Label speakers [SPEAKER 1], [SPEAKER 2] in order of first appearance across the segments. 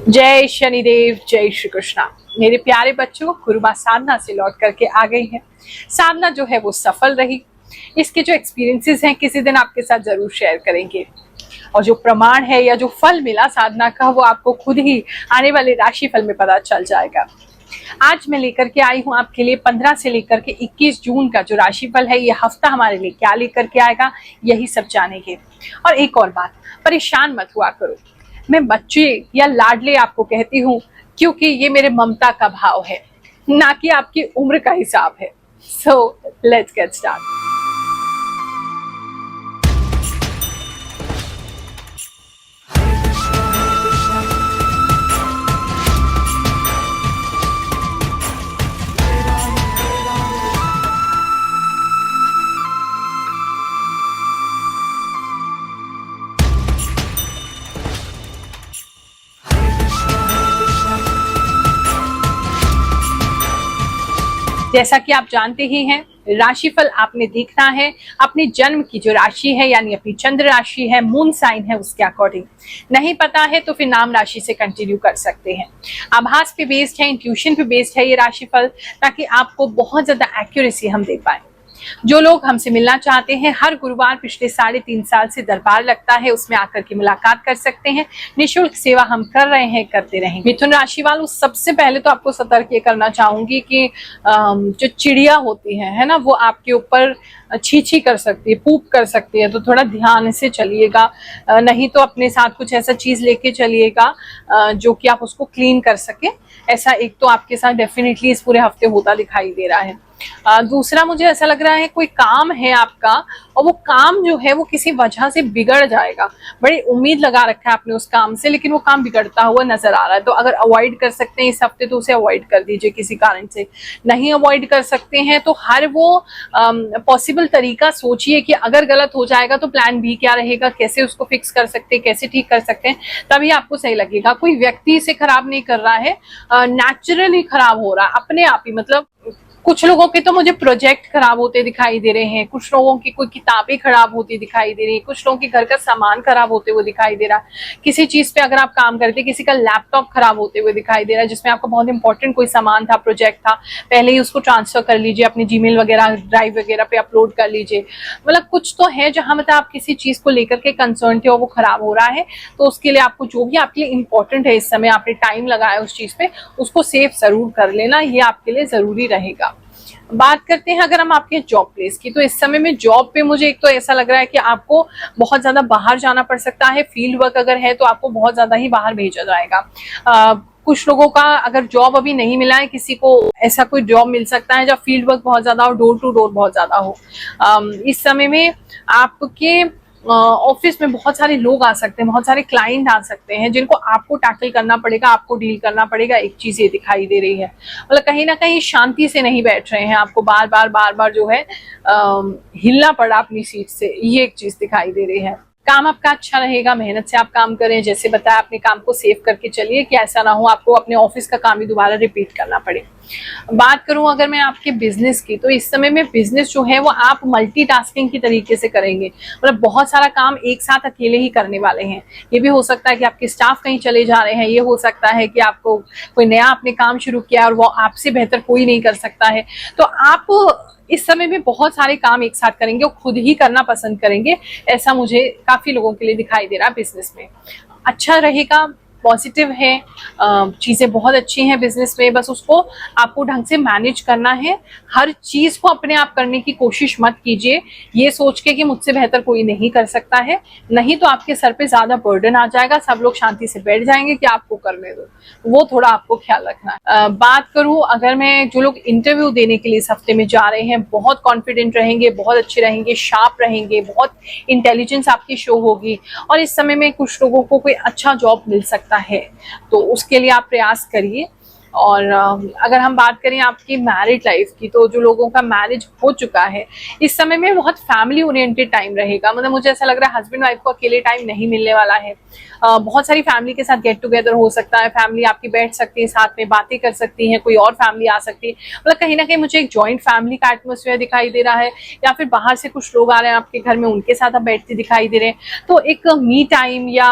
[SPEAKER 1] जय शनिदेव, जय श्री कृष्णा। मेरे प्यारे बच्चों, गुरु माँ साधना से लौट करके आ गई है। साधना जो है वो सफल रही। इसके जो एक्सपीरियंसेस हैं किसी दिन आपके साथ जरूर शेयर करेंगे। और जो प्रमाण है या जो फल मिला साधना का, वो आपको खुद ही आने वाले राशि फल में पता चल जाएगा। आज मैं लेकर के आई हूँ आपके लिए 15 से लेकर के 21 जून का जो राशिफल है, ये हफ्ता हमारे लिए क्या लेकर के आएगा, यही सब जानेंगे। और एक और बात, परेशान मत हुआ करो। मैं बच्चे या लाडले आपको कहती हूँ क्योंकि ये मेरे ममता का भाव है, ना कि आपकी उम्र का हिसाब है। So let's get start. जैसा कि आप जानते ही हैं, राशिफल आपने देखना है अपने जन्म की जो राशि है, यानी अपनी चंद्र राशि है, मून साइन है, उसके अकॉर्डिंग। नहीं पता है तो फिर नाम राशि से कंटिन्यू कर सकते हैं। आभास पे बेस्ड है, इंट्यूशन पे बेस्ड है ये राशिफल, ताकि आपको बहुत ज्यादा एक्यूरेसी हम दे पाए। जो लोग हमसे मिलना चाहते हैं, हर गुरुवार पिछले 3.5 साल से दरबार लगता है, उसमें आकर के मुलाकात कर सकते हैं। निःशुल्क सेवा हम कर रहे हैं, करते रहेंगे। मिथुन राशि वालों, सबसे पहले तो आपको सतर्क ये करना चाहूंगी कि जो चिड़िया होती है ना, वो आपके ऊपर छी कर सकती है, पूप कर सकती है, तो थोड़ा ध्यान से चलिएगा। नहीं तो अपने साथ कुछ ऐसा चीज लेके चलिएगा जो कि आप उसको क्लीन कर सके। ऐसा एक तो आपके साथ डेफिनेटली इस पूरे हफ्ते होता दिखाई दे रहा है। दूसरा, मुझे ऐसा लग रहा है कोई काम है आपका और वो काम जो है वो किसी वजह से बिगड़ जाएगा। बड़ी उम्मीद लगा रखा है आपने उस काम से, लेकिन वो काम बिगड़ता हुआ नजर आ रहा है। तो अगर अवॉइड कर सकते हैं इस हफ्ते तो उसे अवॉइड कर दीजिए किसी कारण से। नहीं अवॉइड कर सकते हैं तो हर वो पॉसिबल तरीका सोचिए कि अगर गलत हो जाएगा तो प्लान बी क्या रहेगा, कैसे उसको फिक्स कर सकते हैं, कैसे ठीक कर सकते हैं, तभी आपको सही लगेगा। कोई व्यक्ति इसे खराब नहीं कर रहा है, नेचुरली खराब हो रहा है अपने आप ही। मतलब कुछ लोगों के तो मुझे प्रोजेक्ट खराब होते दिखाई दे रहे हैं, कुछ लोगों की कोई किताबें खराब होती दिखाई दे रही है, कुछ लोगों के घर का सामान खराब होते हुए दिखाई दे रहा है। किसी चीज पे अगर आप काम करते हैं, किसी का लैपटॉप खराब होते हुए दिखाई दे रहा है, जिसमें आपका बहुत इंपॉर्टेंट कोई सामान था, प्रोजेक्ट था, पहले ही उसको ट्रांसफर कर लीजिए, अपनी जीमेल वगैरह, ड्राइव वगैरह पे अपलोड कर लीजिए। मतलब कुछ तो है जहां मतलब आप किसी चीज को लेकर के कंसर्न थे और वो खराब हो रहा है, तो उसके लिए आपको जो भी आपके लिए इंपॉर्टेंट है, इस समय आपने टाइम लगाया उस चीज पे, उसको सेव जरूर कर लेना, ये आपके लिए जरूरी रहेगा। बात करते हैं अगर हम आपके जॉब प्लेस की, तो इस समय में जॉब पे मुझे एक तो ऐसा लग रहा है कि आपको बहुत ज्यादा बाहर जाना पड़ सकता है। फील्ड वर्क अगर है तो आपको बहुत ज्यादा ही बाहर भेजा जाएगा। कुछ लोगों का अगर जॉब अभी नहीं मिला है, किसी को ऐसा कोई जॉब मिल सकता है जब फील्ड वर्क बहुत ज्यादा हो, डोर टू डोर बहुत ज्यादा हो। इस समय में आपके ऑफिस में बहुत सारे लोग आ सकते हैं, बहुत सारे क्लाइंट आ सकते हैं, जिनको आपको टैकल करना पड़ेगा, आपको डील करना पड़ेगा। एक चीज ये दिखाई दे रही है, मतलब कहीं ना कहीं शांति से नहीं बैठ रहे हैं, आपको बार बार जो है हिलना पड़ा अपनी सीट से, ये एक चीज दिखाई दे रही है। काम आपका अच्छा रहेगा, मेहनत से आप काम करें, जैसे बताया अपने काम को सेव करके चलिए कि ऐसा ना हो आपको अपने ऑफिस का काम ही दोबारा रिपीट करना पड़े। बात करूं अगर मैं आपके बिजनेस की, तो इस समय में बिजनेस जो है वो आप मल्टीटास्किंग की तरीके से करेंगे। मतलब बहुत सारा काम एक साथ अकेले ही करने वाले हैं। ये भी हो सकता है कि आपके स्टाफ कहीं चले जा रहे हैं, ये हो सकता है कि आपको कोई नया आपने काम शुरू किया और वो आपसे बेहतर कोई नहीं कर सकता है। तो आप इस समय में बहुत सारे काम एक साथ करेंगे और खुद ही करना पसंद करेंगे, ऐसा मुझे काफी लोगों के लिए दिखाई दे रहा है। बिजनेस में अच्छा रहेगा, पॉजिटिव है, चीजें बहुत अच्छी हैं बिजनेस में, बस उसको आपको ढंग से मैनेज करना है। हर चीज को अपने आप करने की कोशिश मत कीजिए ये सोच के कि मुझसे बेहतर कोई नहीं कर सकता है, नहीं तो आपके सर पे ज्यादा बर्डन आ जाएगा, सब लोग शांति से बैठ जाएंगे कि आपको करने दो, वो थोड़ा आपको ख्याल रखना है। बात करूं अगर मैं, जो लोग इंटरव्यू देने के लिए इस हफ्ते में जा रहे हैं, बहुत कॉन्फिडेंट रहेंगे, बहुत अच्छे रहेंगे, शार्प रहेंगे, बहुत इंटेलिजेंस आपकी शो होगी, और इस समय में कुछ लोगों को कोई अच्छा जॉब मिल सकता है, तो उसके लिए आप प्रयास करिए। और अगर हम बात करें आपकी मैरिड लाइफ की, तो जो लोगों का मैरिज हो चुका है, इस समय में बहुत फैमिली ओरिएंटेड टाइम रहेगा। मतलब मुझे ऐसा लग रहा है हस्बैंड वाइफ को अकेले टाइम नहीं मिलने वाला है। बहुत सारी फैमिली के साथ गेट टुगेदर हो सकता है, फैमिली आपकी बैठ सकती है, साथ में बातें कर सकती है, कोई और फैमिली आ सकती है। मतलब कहीं ना कहीं मुझे एक जॉइंट फैमिली का एटमोसफियर दिखाई दे रहा है, या फिर बाहर से कुछ लोग आ रहे हैं आपके घर में, उनके साथ आप बैठते दिखाई दे रहे हैं। तो एक मी टाइम या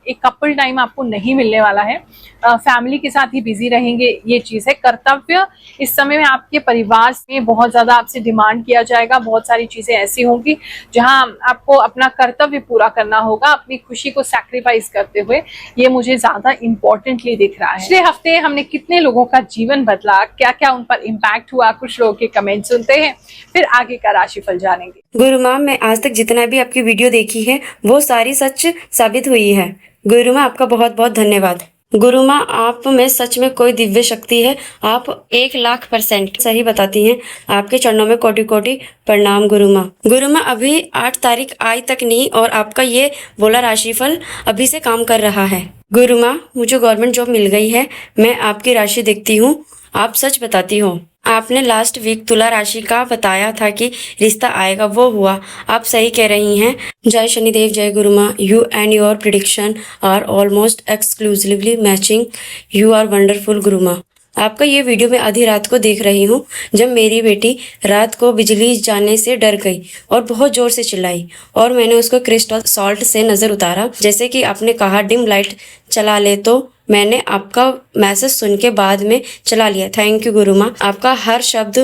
[SPEAKER 1] एक कपल टाइम आपको नहीं मिलने वाला है, फैमिली के साथ ही बिजी रहेंगे, ये चीज है। कर्तव्य इस समय में आपके परिवार में बहुत ज्यादा आपसे डिमांड किया जाएगा, बहुत सारी चीजें ऐसी होंगी जहां आपको अपना कर्तव्य पूरा करना होगा, अपनी खुशी को सैक्रिफाइस करते हुए। ये मुझे ज्यादा इंपॉर्टेंटली दिख रहा है। पिछले हफ्ते हमने कितने लोगों का जीवन बदला, क्या क्या उन पर इम्पैक्ट हुआ, कुछ लोगों के कमेंट सुनते हैं, फिर आगे का राशिफल जानेंगे।
[SPEAKER 2] गुरु माँ, मैं आज तक जितना भी आपकी वीडियो देखी है वो सारी सच साबित हुई है। गुरु माँ, आपका बहुत बहुत धन्यवाद। गुरु माँ, आप में सच में कोई दिव्य शक्ति है। आप 1,00,000% सही बताती हैं। आपके चरणों में कोटि कोटि प्रणाम गुरु माँ। गुरु माँ, अभी 8 तारीख आई तक नहीं और आपका ये बोला राशिफल अभी से काम कर रहा है। गुरु माँ, मुझे गवर्नमेंट जॉब मिल गई है। मैं आपकी राशि देखती हूँ, आप सच बताती हो। आपने लास्ट वीक तुला राशि का बताया था कि रिश्ता आएगा, वो हुआ। आप सही कह रही हैं। जय शनिदेव, जय Guru Maa. You and your prediction are almost exclusively matching. You are wonderful Guru Maa. आपका ये वीडियो मैं आधी रात को देख रही हूँ, जब मेरी बेटी रात को बिजली जाने से डर गई और बहुत जोर से चिल्लाई और मैंने उसको क्रिस्टल सॉल्ट से नज़र उतारा। जैसे कि आपने कहा डिम लाइट चला ले, तो मैंने आपका मैसेज सुन के बाद में चला लिया। Thank you Guru Maa. आपका हर शब्द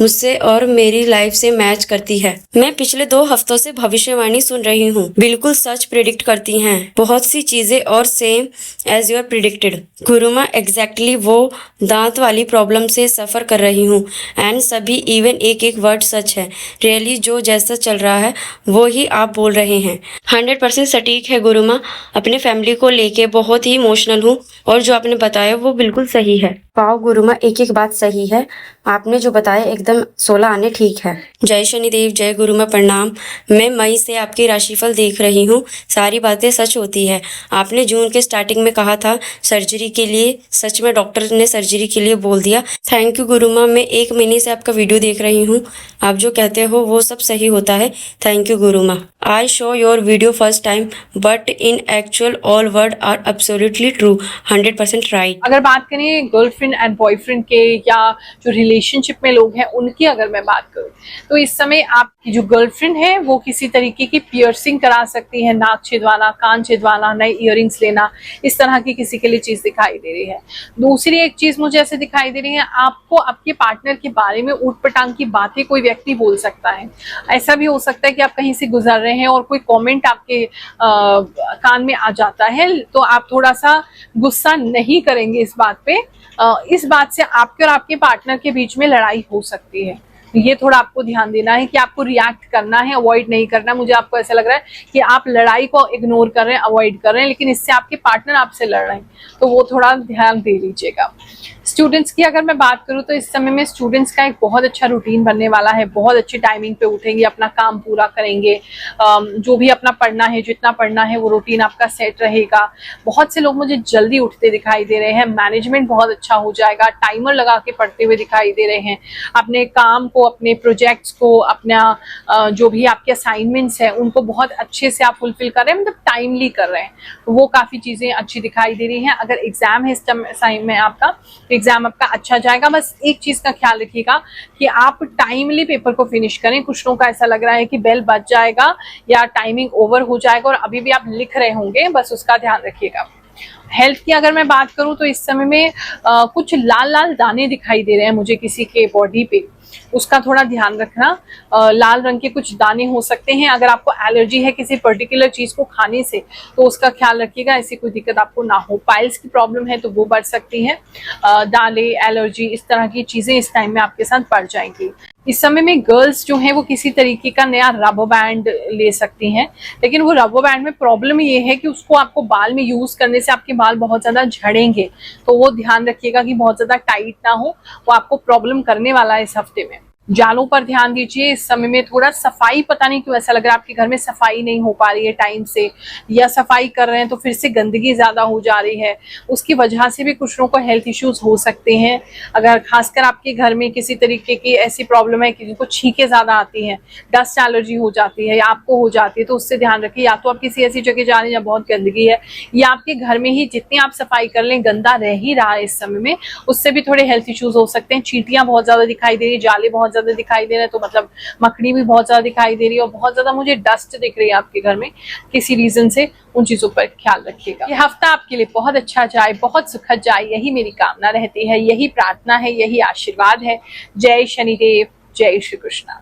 [SPEAKER 2] मुझसे और मेरी लाइफ से मैच करती है। मैं पिछले 2 हफ्तों से भविष्यवाणी सुन रही हूँ, बिल्कुल सच प्रिडिक्ट करती हैं बहुत सी चीजें और सेम एज यूर प्रिडिक्टेड। गुरु माँ, एग्जैक्टली वो दांत वाली प्रॉब्लम से सफर कर रही हूँ एंड सभी इवन एक एक वर्ड सच है। रियली जो जैसा चल रहा है वो ही आप बोल रहे हैं। 100% सटीक है गुरु माँ। अपने फैमिली को लेके बहुत ही इमोशनल हूँ और जो आपने बताया वो बिल्कुल सही है। वाओ गुरु माँ, एक एक बात सही है। आपने जो बताया एकदम 16 आने ठीक है। जय शनिदेव, जय गुरु माँ, प्रणाम। मैं मई से आपकी राशिफल देख रही हूँ, सारी बातें सच होती है। आपने जून के स्टार्टिंग में कहा था सर्जरी के लिए, सच में डॉक्टर ने सर्जरी के लिए बोल दिया। थैंक यू गुरु माँ। मैं 1 महीने से आपका वीडियो देख रही हूँ, आप जो कहते हो वो सब सही होता है। Thank you Guru Maa. I show your video first time but in actual all word are absolutely true, 100% right.
[SPEAKER 1] अगर बात करें गर्लफ्रेंड एंड बॉयफ्रेंड के या जो रिलेशनशिप में लोग हैं उनकी अगर मैं बात करूं, तो इस समय आपकी जो गर्लफ्रेंड है वो किसी तरीके की पियर्सिंग करा सकती है, नाक छिदवाना, कान छिदवाना, नए इयररिंग्स लेना, इस तरह की किसी के लिए चीज दिखाई दे रही है। दूसरी एक चीज मुझे ऐसे दिखाई दे रही है, आपको आपके पार्टनर के बारे में ऊट पटांग की बातें कोई व्यक्ति बोल सकता है। ऐसा भी हो सकता है कि आप कहीं से गुजर रहे हैं और कोई कॉमेंट आपके कान में आ जाता है, तो आप थोड़ा सा गुस्सा नहीं करेंगे इस बात पे। इस बात से आपके और आपके पार्टनर के बीच में लड़ाई हो सकती है। ये थोड़ा आपको ध्यान देना है कि आपको रिएक्ट करना है, अवॉइड नहीं करना। मुझे आपको ऐसा लग रहा है कि आप लड़ाई को इग्नोर कर रहे हैं, अवॉइड कर रहे हैं, लेकिन इससे आपके पार्टनर आपसे लड़ रहे हैं, तो वो थोड़ा ध्यान दे लीजिएगा। स्टूडेंट्स की अगर मैं बात करूं तो इस समय में स्टूडेंट्स का एक बहुत अच्छा रूटीन बनने वाला है। बहुत अच्छी टाइमिंग पे उठेंगे, अपना काम पूरा करेंगे, जो भी अपना पढ़ना है, जितना पढ़ना है वो रूटीन आपका सेट रहेगा। बहुत से लोग मुझे जल्दी उठते दिखाई दे रहे हैं, मैनेजमेंट बहुत अच्छा हो जाएगा, टाइमर लगा के पढ़ते हुए दिखाई दे रहे हैं। अपने काम को, अपने प्रोजेक्ट्स को, अपना जो भी आपके असाइनमेंट्स हैं उनको बहुत अच्छे से आप फुलफिल कर रहे हैं, मतलब टाइमली कर रहे हैं, तो वो काफ़ी चीज़ें अच्छी दिखाई दे रही हैं। अगर एग्जाम है इस टाइम में आपका, एग्जाम आपका अच्छा जाएगा। बस एक चीज का ख्याल रखिएगा कि आप टाइमली पेपर को फिनिश करें। कुछ लोगों का ऐसा लग रहा है कि बेल बज जाएगा या टाइमिंग ओवर हो जाएगा और अभी भी आप लिख रहे होंगे, बस उसका ध्यान रखिएगा। हेल्थ की अगर मैं बात करूं तो इस समय में कुछ लाल लाल दाने दिखाई दे रहे हैं मुझे किसी के बॉडी पे, उसका थोड़ा ध्यान रखना। लाल रंग के कुछ दाने हो सकते हैं। अगर आपको एलर्जी है किसी पर्टिकुलर चीज को खाने से तो उसका ख्याल रखिएगा, ऐसी कोई दिक्कत आपको ना हो। पाइल्स की प्रॉब्लम है तो वो बढ़ सकती है। दाले, एलर्जी, इस तरह की चीजें इस टाइम में आपके साथ बढ़ जाएंगी। इस समय में गर्ल्स जो है वो किसी तरीके का नया रबर बैंड ले सकती हैं, लेकिन वो रबर बैंड में प्रॉब्लम ये है कि उसको आपको बाल में यूज करने से आपके बाल बहुत ज्यादा झड़ेंगे, तो वो ध्यान रखिएगा कि बहुत ज्यादा टाइट ना हो, वो आपको प्रॉब्लम करने वाला है इस हफ्ते में। जालों पर ध्यान दीजिए। इस समय में थोड़ा सफाई, पता नहीं क्यों ऐसा लग रहा है आपके घर में सफाई नहीं हो पा रही है टाइम से, या सफाई कर रहे हैं तो फिर से गंदगी ज्यादा हो जा रही है, उसकी वजह से भी कुछ लोगों को हेल्थ इश्यूज हो सकते हैं। अगर खासकर आपके घर में किसी तरीके की ऐसी प्रॉब्लम है कि जिनको छींकें ज्यादा आती हैं, डस्ट एलर्जी हो जाती है या आपको हो जाती है, तो उससे ध्यान रखिए। या तो आप किसी ऐसी जगह जा रहे हैं जहाँ बहुत गंदगी है, या आपके घर में ही जितनी आप सफाई कर लें गंदा रह ही रहा है इस समय में, उससे भी थोड़े हेल्थ इश्यूज हो सकते हैं। चींटियां बहुत ज्यादा दिखाई दे रही है, जाले बहुत ज्यादा दिखाई दे रहा है, तो मतलब मकड़ी भी बहुत ज्यादा दिखाई दे रही है और बहुत ज्यादा मुझे डस्ट दिख रही है आपके घर में किसी रीजन से, उन चीजों पर ख्याल रखिएगा। ये हफ्ता आपके लिए बहुत अच्छा जाए, बहुत सुखद जाए, यही मेरी कामना रहती है, यही प्रार्थना है, यही आशीर्वाद है। जय शनिदेव, जय श्री कृष्णा।